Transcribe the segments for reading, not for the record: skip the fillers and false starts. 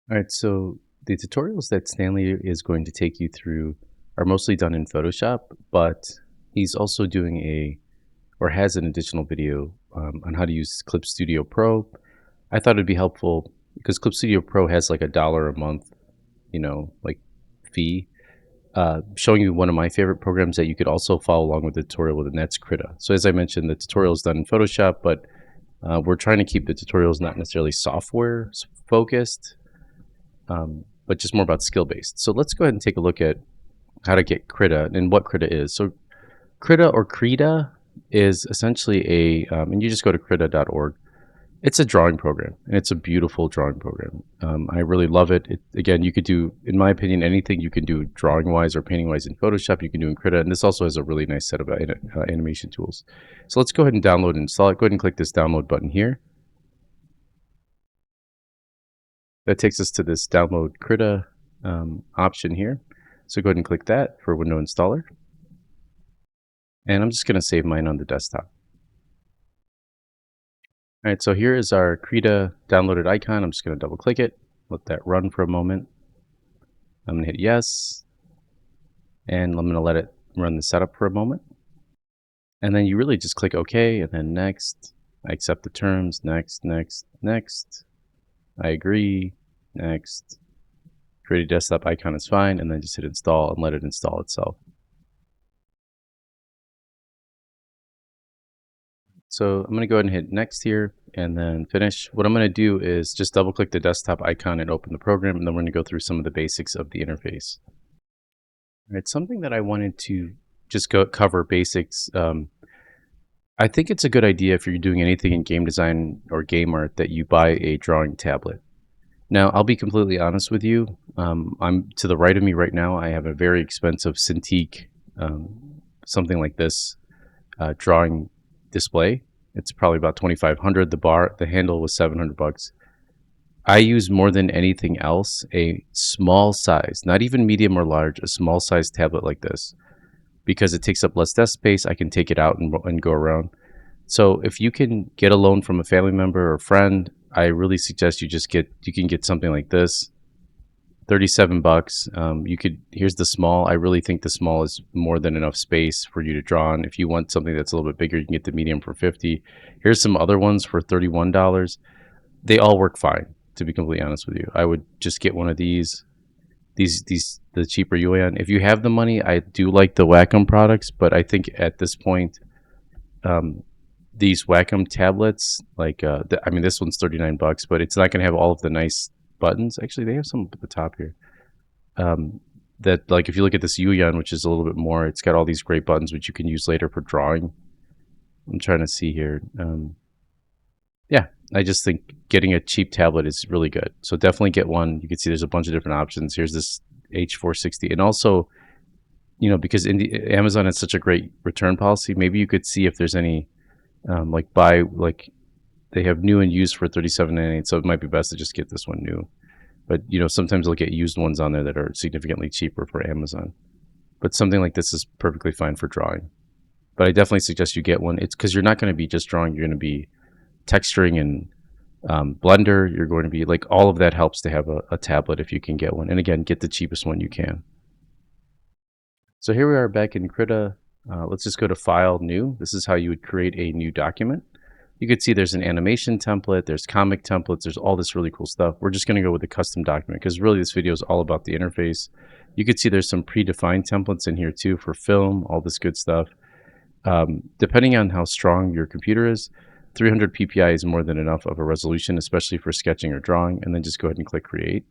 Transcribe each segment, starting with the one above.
All right, so the tutorials that Stanley is going to take you through are mostly done in Photoshop, but he's also doing or has an additional video on how to use Clip Studio Pro. I thought it'd be helpful because Clip Studio Pro has like $1 a month, like fee, showing you one of my favorite programs that you could also follow along with the tutorial with, and that's Krita. So as I mentioned, the tutorial is done in Photoshop, but we're trying to keep the tutorials not necessarily software focused, but just more about skill based. So let's go ahead and take a look at how to get Krita and what Krita is. So Krita or Krita is essentially and you just go to krita.org. It's a drawing program, and it's a beautiful drawing program. I really love it. Again, you could do, in my opinion, anything you can do drawing wise or painting wise in Photoshop, you can do in Krita. And this also has a really nice set of animation tools. So let's go ahead and download and install it. Go ahead and click this download button here. That takes us to this download Krita option here. So go ahead and click that for Window Installer. And I'm just going to save mine on the desktop. All right, so here is our Krita downloaded icon. I'm just going to double click it, let that run for a moment. I'm going to hit yes, and I'm going to let it run the setup for a moment. And then you really just click OK, and then next. I accept the terms, next, next, next. I agree, next. Create a desktop icon is fine, and then just hit install and let it install itself. So I'm going to go ahead and hit next here and then finish. What I'm going to do is just double click the desktop icon and open the program, and then we're going to go through some of the basics of the interface. All right, something that I wanted to just cover basics. I think it's a good idea if you're doing anything in game design or game art that you buy a drawing tablet. Now, I'll be completely honest with you. I'm to the right of me right now. I have a very expensive Cintiq, something like this, drawing display. It's probably about 2,500. The handle was 700 bucks. I use more than anything else a small size, not even medium or large, a small size tablet like this, because it takes up less desk space. I can take it out and go around. So if you can get a loan from a family member or friend, I really suggest you can get something like this. 37 bucks. Here's the small. I really think the small is more than enough space for you to draw on. If you want something that's a little bit bigger, you can get the medium for 50. Here's some other ones for $31. They all work fine, to be completely honest with you. I would just get one of these the cheaper Yuan. If you have the money, I do like the Wacom products, but I think at this point, these Wacom tablets, this one's 39 bucks, but it's not going to have all of the nice buttons. Actually, they have some up at the top here. That, like, if you look at this Yuan, which is a little bit more, it's got all these great buttons which you can use later for drawing. I'm trying to see here. Yeah, I just think getting a cheap tablet is really good. So definitely get one. You can see there's a bunch of different options. Here's this H460, and also, because Amazon has such a great return policy, maybe you could see if there's any they have new and used for $37.98. So it might be best to just get this one new. But sometimes they'll get used ones on there that are significantly cheaper for Amazon. But something like this is perfectly fine for drawing. But I definitely suggest you get one. It's because you're not going to be just drawing. You're going to be texturing and Blender. You're going to be like, all of that helps to have a tablet if you can get one. And again, get the cheapest one you can. So here we are back in Krita. Let's just go to File, New. This is how you would create a new document. You could see there's an animation template, there's comic templates, there's all this really cool stuff. We're just going to go with a custom document because really this video is all about the interface. You could see there's some predefined templates in here too for film, all this good stuff. Depending on how strong your computer is, 300 ppi is more than enough of a resolution, especially for sketching or drawing. And then just go ahead and click Create.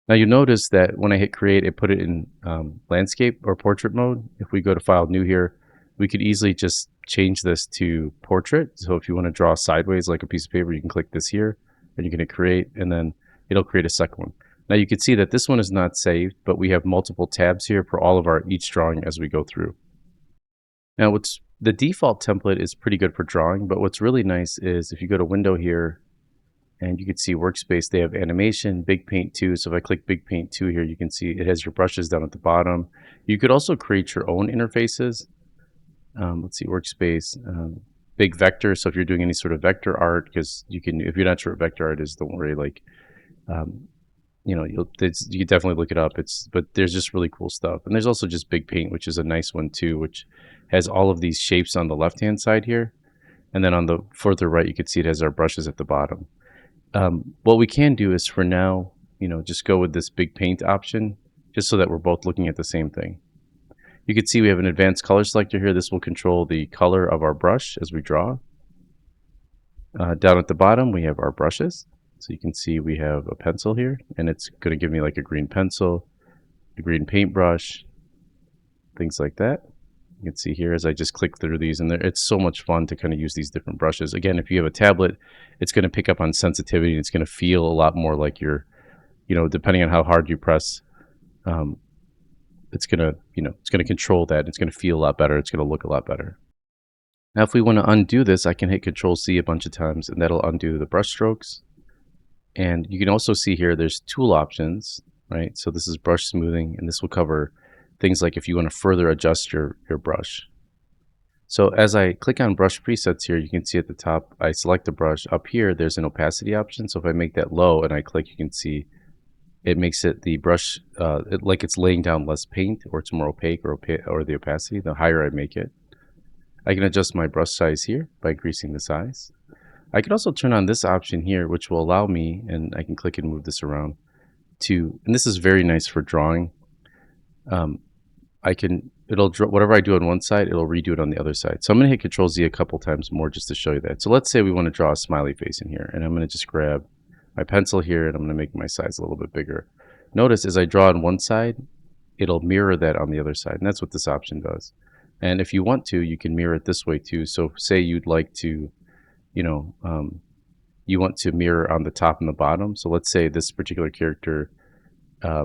Now you'll notice that when I hit Create, it put it in landscape or portrait mode. If we go to File, New here, we could easily just change this to portrait. So if you want to draw sideways like a piece of paper, you can click this here and you can hit create, and then it'll create a second one. Now you can see that this one is not saved, but we have multiple tabs here for all of each drawing as we go through. Now the default template is pretty good for drawing, but what's really nice is if you go to Window here and you can see Workspace, they have animation, Big Paint 2. So if I click Big Paint 2 here, you can see it has your brushes down at the bottom. You could also create your own interfaces. Let's see, Workspace. big vector. So if you're doing any sort of vector art, because you can, if you're not sure what vector art is, don't worry. Like, um, you can definitely look it up. But there's just really cool stuff, and there's also just big paint, which is a nice one too, which has all of these shapes on the left hand side here, and then on the further right, you can see it has our brushes at the bottom. What we can do is for now, just go with this big paint option, just so that we're both looking at the same thing. You can see we have an advanced color selector here. This will control the color of our brush as we draw. Down at the bottom, we have our brushes. So you can see we have a pencil here, and it's going to give me like a green pencil, a green paintbrush, things like that. You can see here as I just click through these, and it's so much fun to kind of use these different brushes. Again, if you have a tablet, it's going to pick up on sensitivity, and it's going to feel a lot more like you're, depending on how hard you press, um, it's going to control that. It's going to feel a lot better. It's going to look a lot better. Now, if we want to undo this, I can hit Control C a bunch of times, and that'll undo the brush strokes. And you can also see here, there's tool options, right? So this is brush smoothing, and this will cover things like if you want to further adjust your brush. So as I click on brush presets here, you can see at the top, I select the brush. Up here, there's an opacity option. So if I make that low and I click, you can see it makes it the brush, like it's laying down less paint, or it's more opaque, or the opacity, the higher I make it. I can adjust my brush size here by increasing the size. I can also turn on this option here, which will allow me, and I can click and move this around and this is very nice for drawing. It'll draw whatever I do on one side, it'll redo it on the other side. So I'm going to hit Control Z a couple times more just to show you that. So let's say we want to draw a smiley face in here, and I'm going to just grab my pencil here, and I'm going to make my size a little bit bigger. Notice as I draw on one side, it'll mirror that on the other side, and that's what this option does. And if you want to, you can mirror it this way too. So say you'd like to, you want to mirror on the top and the bottom. So let's say this particular character, I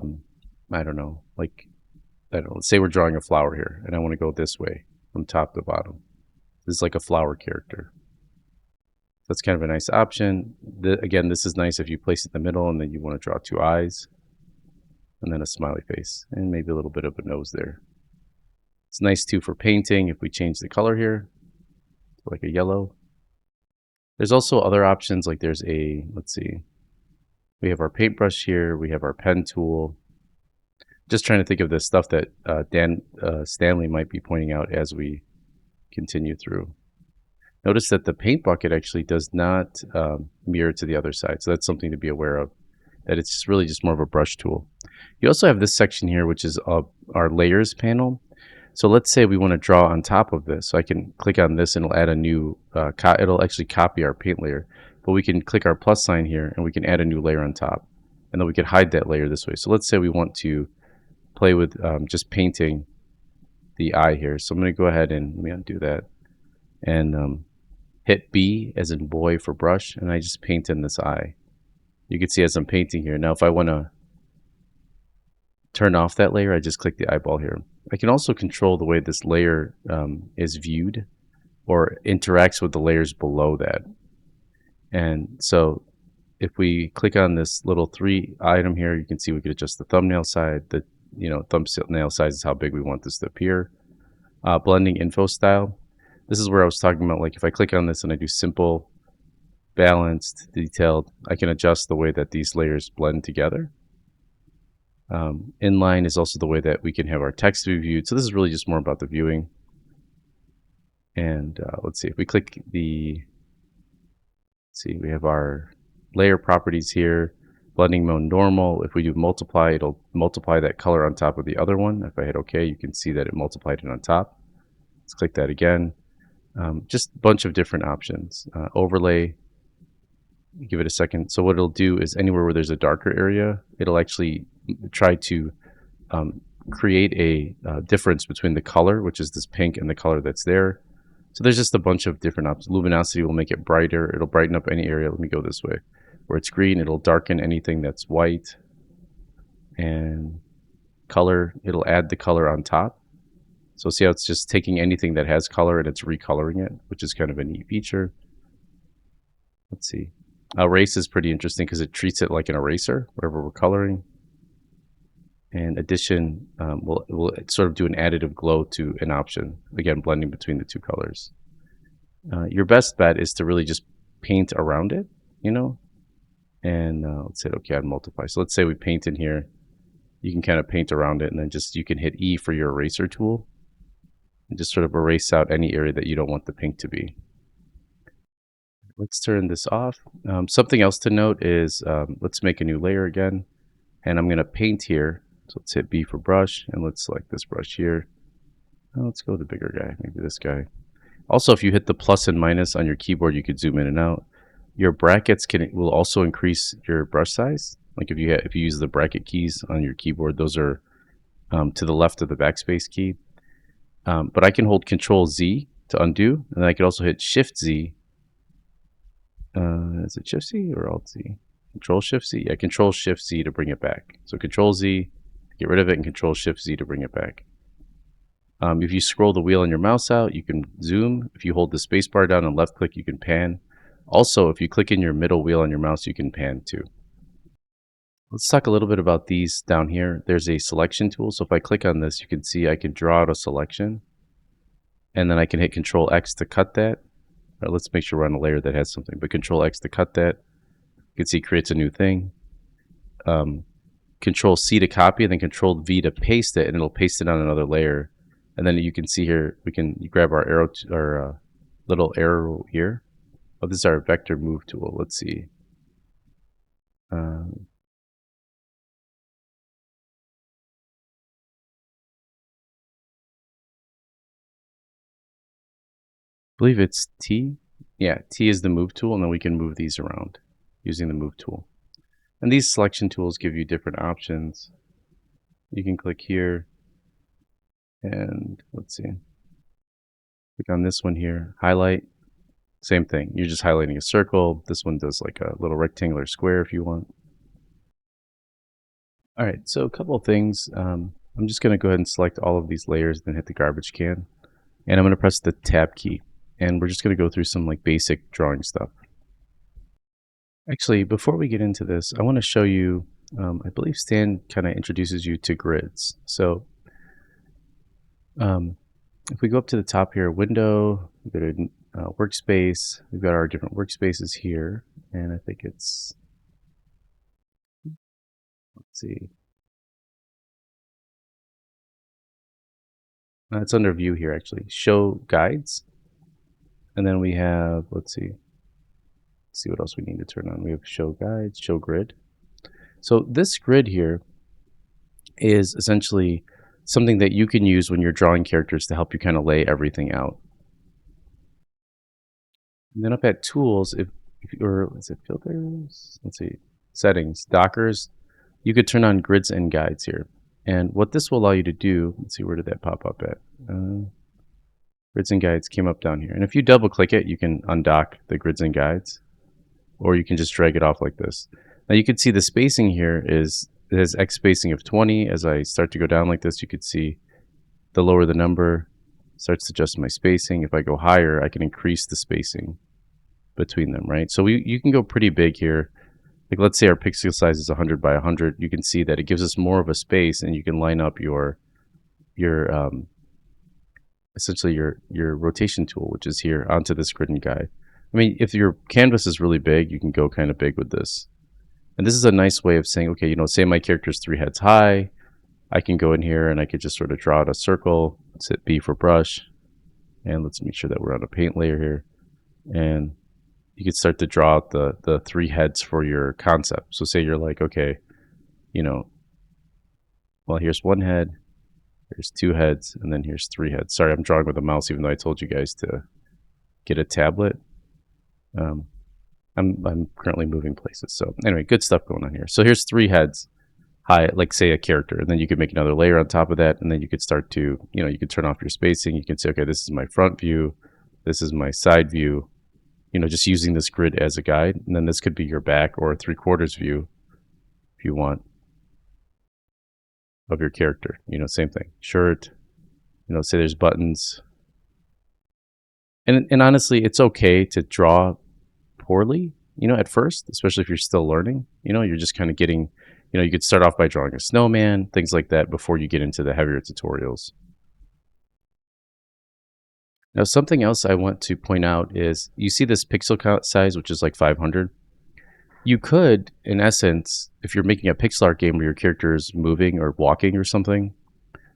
don't know, let's say we're drawing a flower here, and I want to go this way from top to bottom. This is like a flower character. That's kind of a nice option. Again, this is nice if you place it in the middle and then you want to draw two eyes and then a smiley face and maybe a little bit of a nose there. It's nice too for painting if we change the color here to like a yellow. There's also other options, like let's see, we have our paintbrush here, we have our pen tool. Just trying to think of the stuff that Stanley might be pointing out as we continue through. Notice that the paint bucket actually does not mirror to the other side, so that's something to be aware of, that it's just really just more of a brush tool. You also have this section here, which is our layers panel. So let's say we want to draw on top of this. So I can click on this and it'll add a new, it'll actually copy our paint layer. But we can click our plus sign here and we can add a new layer on top. And then we can hide that layer this way. So let's say we want to play with just painting the eye here. So I'm going to go ahead and let me undo that. And hit B as in boy for brush. And I just paint in this eye. You can see as I'm painting here. Now if I want to turn off that layer, I just click the eyeball here. I can also control the way this layer is viewed or interacts with the layers below that. And so if we click on this little 3 item here, you can see we could adjust the thumbnail side. The thumbnail size is how big we want this to appear. Blending info style. This is where I was talking about, like if I click on this and I do simple, balanced, detailed, I can adjust the way that these layers blend together. Inline is also the way that we can have our text be viewed. So this is really just more about the viewing. And let's see, if we click we have our layer properties here. Blending mode normal. If we do multiply, it'll multiply that color on top of the other one. If I hit OK, you can see that it multiplied it on top. Let's click that again. Just a bunch of different options. Overlay. Give it a second. So what it'll do is anywhere where there's a darker area, it'll actually try to create a difference between the color, which is this pink, and the color that's there. So there's just a bunch of different options. Luminosity will make it brighter. It'll brighten up any area. Let me go this way. Where it's green, it'll darken anything that's white. And color, it'll add the color on top. So see how it's just taking anything that has color and it's recoloring it, which is kind of a neat feature. Let's see. Erase is pretty interesting because it treats it like an eraser, whatever we're coloring. And addition will sort of do an additive glow to an option, again blending between the two colors. Your best bet is to really just paint around it, you know, and let's say, okay, I'd multiply. So let's say we paint in here. You can kind of paint around it, and then just you can hit E for your eraser tool and just sort of erase out any area that you don't want the pink to be. Let's turn this off. Something else to note is let's make a new layer again, and I'm going to paint here. So let's hit B for brush, and let's select this brush here. Let's go with the bigger guy, maybe this guy. Also, if you hit the plus and minus on your keyboard, you could zoom in and out. Your brackets will also increase your brush size. Like if you use the bracket keys on your keyboard, those are to the left of the backspace key. But I can hold Control Z to undo, and then I could also hit Shift Z. Is it Shift Z or Alt Z? Control Shift Z. Yeah, Control Shift Z to bring it back. So Control Z to get rid of it, and Control Shift Z to bring it back. If you scroll the wheel on your mouse out, you can zoom. If you hold the space bar down and left click, you can pan. Also, if you click in your middle wheel on your mouse, you can pan too. Let's talk a little bit about these down here. There's a selection tool. So if I click on this, you can see I can draw out a selection. And then I can hit Control X to cut that. Let's make sure we're on a layer that has something. But Control X to cut that. You can see it creates a new thing. Control C to copy, and then Control V to paste it, and it'll paste it on another layer. And then you can see here, we can grab our arrow, our little arrow here. Oh, this is our vector move tool. Let's see. I believe it's T. Yeah, T is the move tool, and then we can move these around using the move tool. And these selection tools give you different options. You can click here, and let's see. Click on this one here, highlight. Same thing. You're just highlighting a circle. This one does like a little rectangular square if you want. All right, so a couple of things. I'm just going to go ahead and select all of these layers, then hit the garbage can. And I'm going to press the tab key. And we're just going to go through some like basic drawing stuff. Actually, before we get into this, I want to show you, I believe Stan kind of introduces you to grids. So if we go up to the top here, window, we go to workspace, we've got our different workspaces here. And I think it's, let's see. It's under view here actually. Show guides. And then we have, let's see what else we need to turn on. We have show guides, show grid. So this grid here is essentially something that you can use when you're drawing characters to help you kind of lay everything out. And then up at tools, or is it filters? Let's see, settings, dockers, you could turn on grids and guides here. And what this will allow you to do, let's see, where did that pop up at? Grids and guides came up down here. And if you double click it, you can undock the grids and guides, or you can just drag it off like this. Now you can see the spacing here is, it has X spacing of 20. As I start to go down like this, you could see the lower the number starts to adjust my spacing. If I go higher, I can increase the spacing between them, right? So you can go pretty big here. Like let's say our pixel size is 100 by 100. You can see that it gives us more of a space, and you can line up your essentially your rotation tool, which is here, onto this grid and guide. I mean, if your canvas is really big, you can go kind of big with this. And this is a nice way of saying, okay, you know, say my character is 3 heads high, I can go in here and I could just sort of draw out a circle. Let's hit B for brush, and let's make sure that we're on a paint layer here. And you could start to draw out the 3 heads for your concept. So say you're like, okay, you know, well, here's 1 head, here's 2 heads, and then here's 3 heads. Sorry, I'm drawing with a mouse, even though I told you guys to get a tablet. I'm currently moving places. So anyway, good stuff going on here. So here's 3 heads high, like say a character, and then you could make another layer on top of that, and then you could start to, you know, you could turn off your spacing. You can say, okay, this is my front view, this is my side view, you know, just using this grid as a guide. And then this could be your back or a 3/4 view if you want of your character. You know, same thing. Shirt, you know, say there's buttons. And honestly, it's okay to draw poorly, you know, at first, especially if you're still learning. You know, you're just kind of getting, you know, you could start off by drawing a snowman, things like that, before you get into the heavier tutorials. Now, something else I want to point out is you see this pixel count size, which is like 500. You could, in essence, if you're making a pixel art game where your character is moving or walking or something,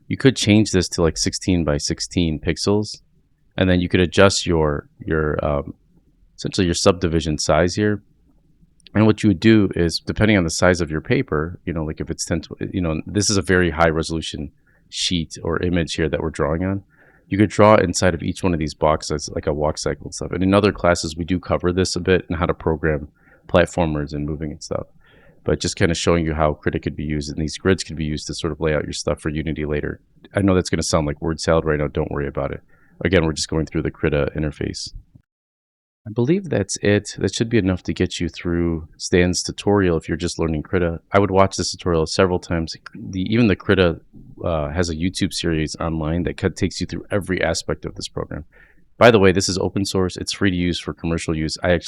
you could change this to like 16 by 16 pixels, and then you could adjust your essentially your subdivision size here. And what you would do is, depending on the size of your paper, like if it's 10, this is a very high resolution sheet or image here that we're drawing on. You could draw inside of each one of these boxes like a walk cycle and stuff. And in other classes, we do cover this a bit and how to program platformers and moving and stuff. But just kind of showing you how Krita could be used, and these grids could be used to sort of lay out your stuff for Unity later. I know that's going to sound like word salad right now. Don't worry about it. Again, we're just going through the Krita interface. I believe that's it. That should be enough to get you through Stan's tutorial if you're just learning Krita. I would watch this tutorial several times. Even the Krita has a YouTube series online that takes you through every aspect of this program. By the way, this is open source. It's free to use for commercial use. I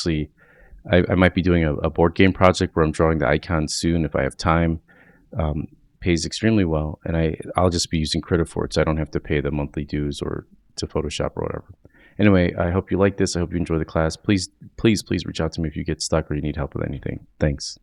might be doing a board game project where I'm drawing the icons soon if I have time. Pays extremely well, and I'll just be using Krita for it, so I don't have to pay the monthly dues or to Photoshop or whatever. Anyway, I hope you like this. I hope you enjoy the class. Please, please, please reach out to me if you get stuck or you need help with anything. Thanks.